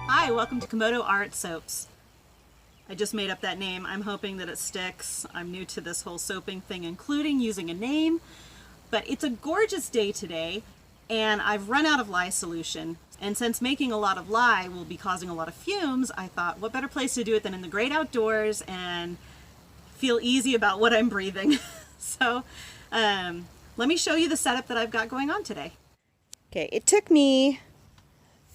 Hi, welcome to Komodo Art Soaps. I just made up that name. I'm hoping that it sticks. I'm new to this whole soaping thing, including using a name. But it's a gorgeous day today, and I've run out of lye solution. And since making a lot of lye will be causing a lot of fumes, I thought, what better place to do it than in the great outdoors and feel easy about what I'm breathing. So let me show you the setup that I've got going on today. Okay, it took me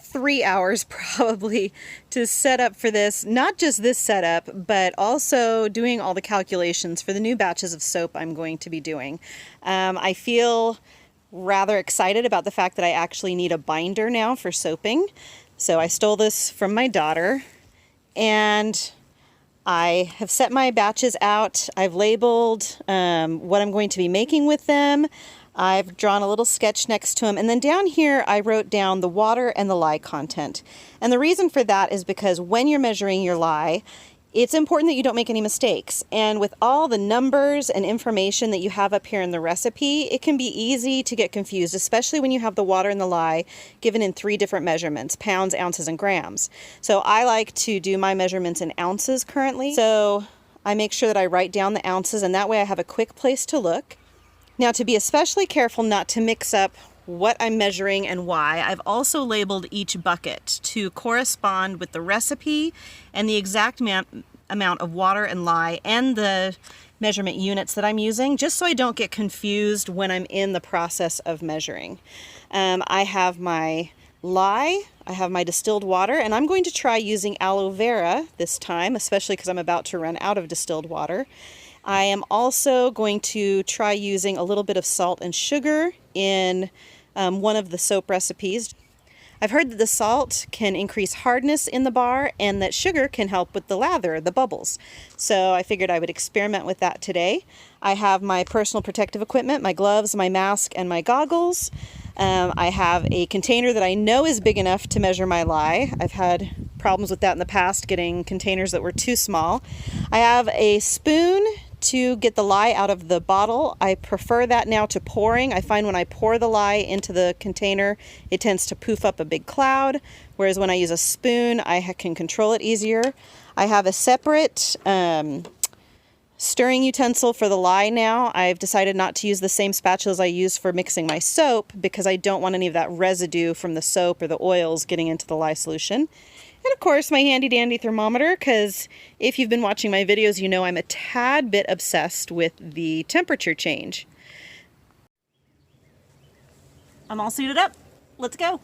3 hours probably to set up for this. Not just this setup, but also doing all the calculations for the new batches of soap I'm going to be doing. I feel rather excited about the fact that I actually need a binder now for soaping. So I stole this from my daughter, and I have set my batches out. I've labeled what I'm going to be making with them. I've drawn a little sketch next to them. And then down here, I wrote down the water and the lye content. And the reason for that is because when you're measuring your lye, it's important that you don't make any mistakes. And with all the numbers and information that you have up here in the recipe, it can be easy to get confused, especially when you have the water and the lye given in 3 different measurements: pounds, ounces, and grams. So I like to do my measurements in ounces currently. So I make sure that I write down the ounces, and that way I have a quick place to look. Now, to be especially careful not to mix up what I'm measuring and why, I've also labeled each bucket to correspond with the recipe and the exact amount of water and lye and the measurement units that I'm using, just so I don't get confused when I'm in the process of measuring. I have my lye, I have my distilled water, and I'm going to try using aloe vera this time, especially because I'm about to run out of distilled water. I am also going to try using a little bit of salt and sugar in one of the soap recipes. I've heard that the salt can increase hardness in the bar and that sugar can help with the lather, the bubbles. So I figured I would experiment with that today. I have my personal protective equipment, my gloves, my mask, and my goggles. I have a container that I know is big enough to measure my lye. I've had problems with that in the past, getting containers that were too small. I have a spoon to get the lye out of the bottle. I prefer that now to pouring. I find when I pour the lye into the container, it tends to poof up a big cloud, whereas when I use a spoon, I can control it easier. I have a separate stirring utensil for the lye now. I've decided not to use the same spatulas I use for mixing my soap because I don't want any of that residue from the soap or the oils getting into the lye solution. And of course, my handy dandy thermometer, because if you've been watching my videos, you know I'm a tad bit obsessed with the temperature change. I'm all suited up. Let's go. All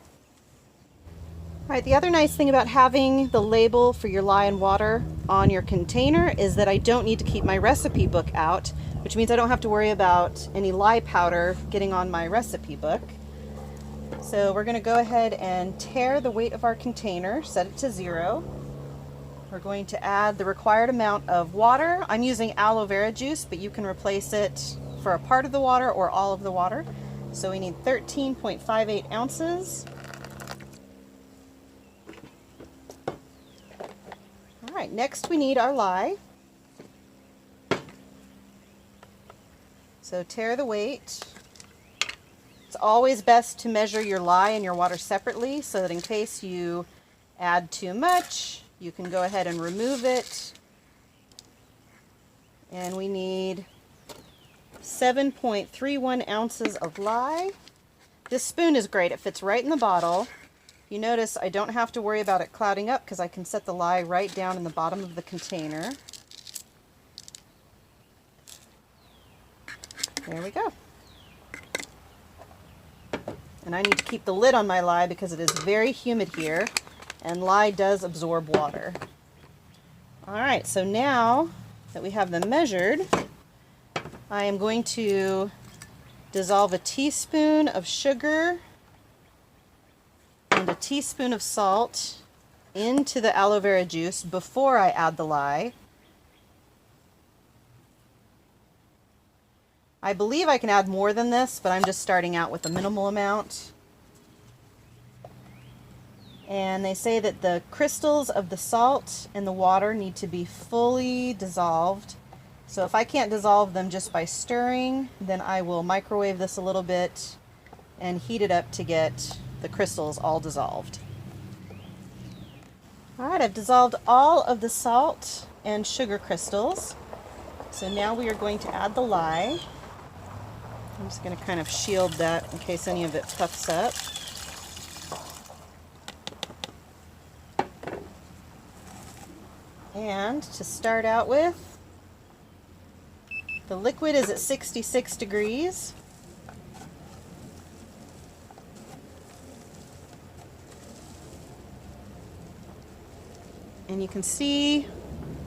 right, the other nice thing about having the label for your lye and water on your container is that I don't need to keep my recipe book out, which means I don't have to worry about any lye powder getting on my recipe book. So we're going to go ahead and tare the weight of our container, set it to 0. We're going to add the required amount of water. I'm using aloe vera juice, but you can replace it for a part of the water or all of the water. So we need 13.58 ounces. All right, next we need our lye. So tare the weight. It's always best to measure your lye and your water separately so that in case you add too much, you can go ahead and remove it. And we need 7.31 ounces of lye. This spoon is great. It fits right in the bottle. You notice I don't have to worry about it clouding up because I can set the lye right down in the bottom of the container. There we go. And I need to keep the lid on my lye because it is very humid here, and lye does absorb water. All right, so now that we have them measured, I am going to dissolve a teaspoon of sugar and a teaspoon of salt into the aloe vera juice before I add the lye. I believe I can add more than this, but I'm just starting out with a minimal amount. And they say that the crystals of the salt and the water need to be fully dissolved So if I can't dissolve them just by stirring, then I will microwave this a little bit and heat it up to get the crystals all dissolved. Alright, I've dissolved all of the salt and sugar crystals. So now we are going to add the lye. I'm just going to kind of shield that in case any of it puffs up. And to start out with, the liquid is at 66 degrees. And you can see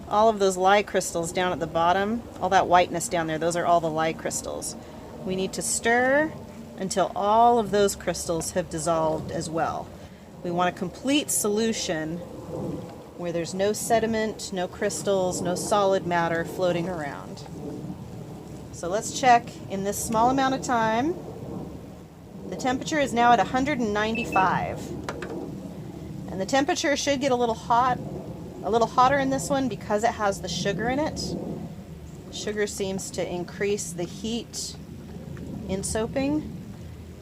all of those lye crystals down at the bottom, all that whiteness down there, those are all the lye crystals. We need to stir until all of those crystals have dissolved as well. We want a complete solution where there's no sediment, no crystals, no solid matter floating around. So let's check in this small amount of time. The temperature is now at 195. And the temperature should get a little hot, a little hotter in this one because it has the sugar in it. Sugar seems to increase the heat in soaping.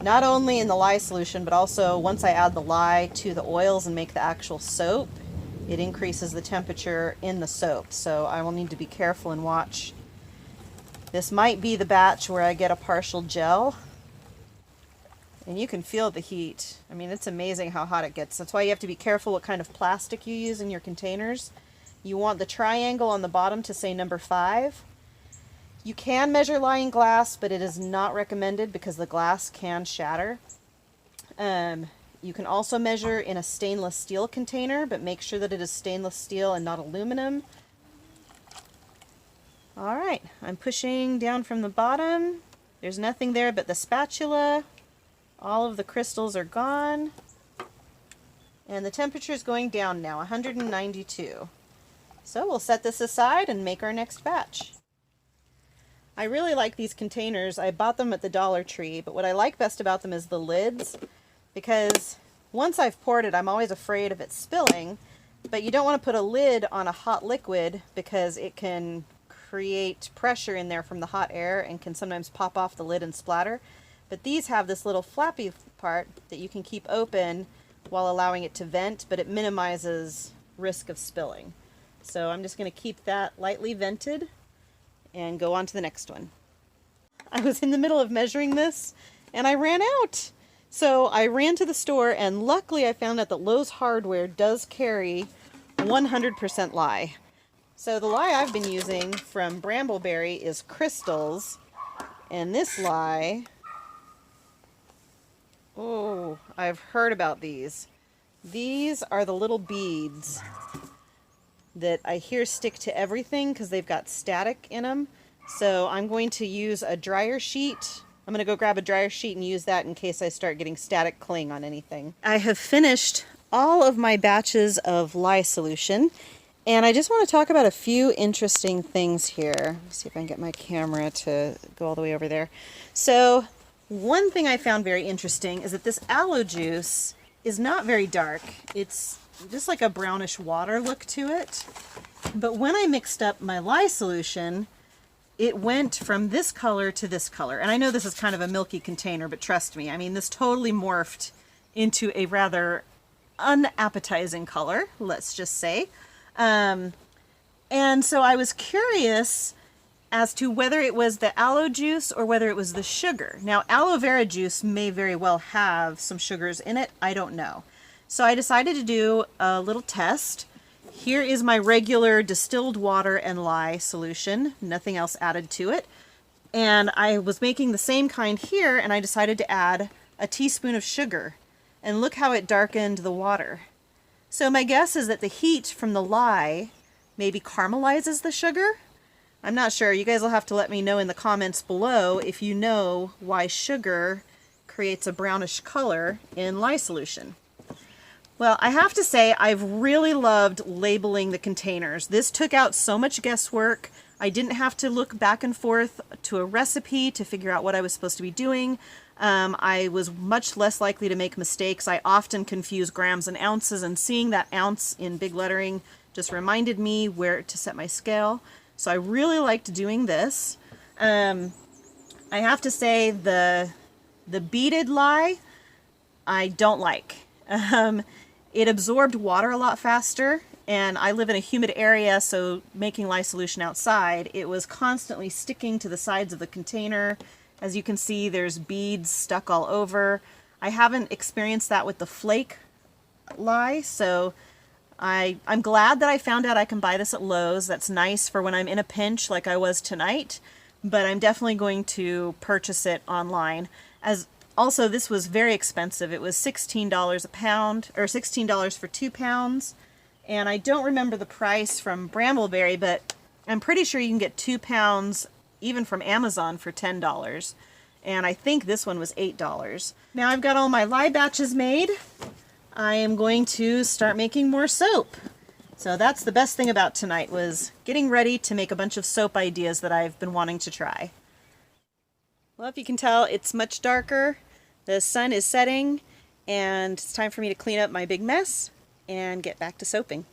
Not only in the lye solution, but also once I add the lye to the oils and make the actual soap, it increases the temperature in the soap. So I will need to be careful and watch. This might be the batch where I get a partial gel. And you can feel the heat. I mean, it's amazing how hot it gets. That's why you have to be careful what kind of plastic you use in your containers. You want the triangle on the bottom to say number 5. You can measure lye in glass, but it is not recommended because the glass can shatter. You can also measure in a stainless steel container, but make sure that it is stainless steel and not aluminum. All right, I'm pushing down from the bottom. There's nothing there but the spatula. All of the crystals are gone. And the temperature is going down now, 192. So we'll set this aside and make our next batch. I really like these containers. I bought them at the Dollar Tree, but what I like best about them is the lids, because once I've poured it, I'm always afraid of it spilling, but you don't want to put a lid on a hot liquid because it can create pressure in there from the hot air and can sometimes pop off the lid and splatter. But these have this little flappy part that you can keep open while allowing it to vent, but it minimizes risk of spilling. So I'm just going to keep that lightly vented and go on to the next one. I was in the middle of measuring this and I ran out. So I ran to the store and luckily I found out that Lowe's Hardware does carry 100% lye. So the lye I've been using from Brambleberry is crystals, and this lye, oh, I've heard about these. These are the little beads that I hear stick to everything because they've got static in them. So I'm going to use a dryer sheet. I'm going to go grab a dryer sheet and use that in case I start getting static cling on anything. I have finished all of my batches of lye solution, and I just want to talk about a few interesting things here. Let's see if I can get my camera to go all the way over there. So one thing I found very interesting is that this aloe juice is not very dark. It's just like a brownish water look to it. But when I mixed up my lye solution, it went from this color to this color. And I know this is kind of a milky container, but trust me, I mean, this totally morphed into a rather unappetizing color, let's just say. And so I was curious as to whether it was the aloe juice or whether it was the sugar. Now, aloe vera juice may very well have some sugars in it. I don't know. So I decided to do a little test. Here is my regular distilled water and lye solution, nothing else added to it. And I was making the same kind here, and I decided to add a teaspoon of sugar. And look how it darkened the water. So my guess is that the heat from the lye maybe caramelizes the sugar. I'm not sure. You guys will have to let me know in the comments below if you know why sugar creates a brownish color in lye solution. Well, I have to say I've really loved labeling the containers. This took out so much guesswork. I didn't have to look back and forth to a recipe to figure out what I was supposed to be doing. I was much less likely to make mistakes. I often confuse grams and ounces, and seeing that ounce in big lettering just reminded me where to set my scale. So I really liked doing this. I have to say the beaded lye I don't like. It absorbed water a lot faster, and I live in a humid area, so making lye solution outside, it was constantly sticking to the sides of the container. As you can see, there's beads stuck all over. I haven't experienced that with the flake lye, so I'm glad that I found out I can buy this at Lowe's. That's nice for when I'm in a pinch like I was tonight, but I'm definitely going to purchase it online. Also, this was very expensive. It was $16 a pound, or $16 for 2 pounds. And I don't remember the price from Brambleberry, but I'm pretty sure you can get 2 pounds even from Amazon for $10. And I think this one was $8. Now I've got all my lye batches made. I am going to start making more soap. So that's the best thing about tonight, was getting ready to make a bunch of soap ideas that I've been wanting to try. Well, if you can tell, it's much darker. The sun is setting, and it's time for me to clean up my big mess and get back to soaping.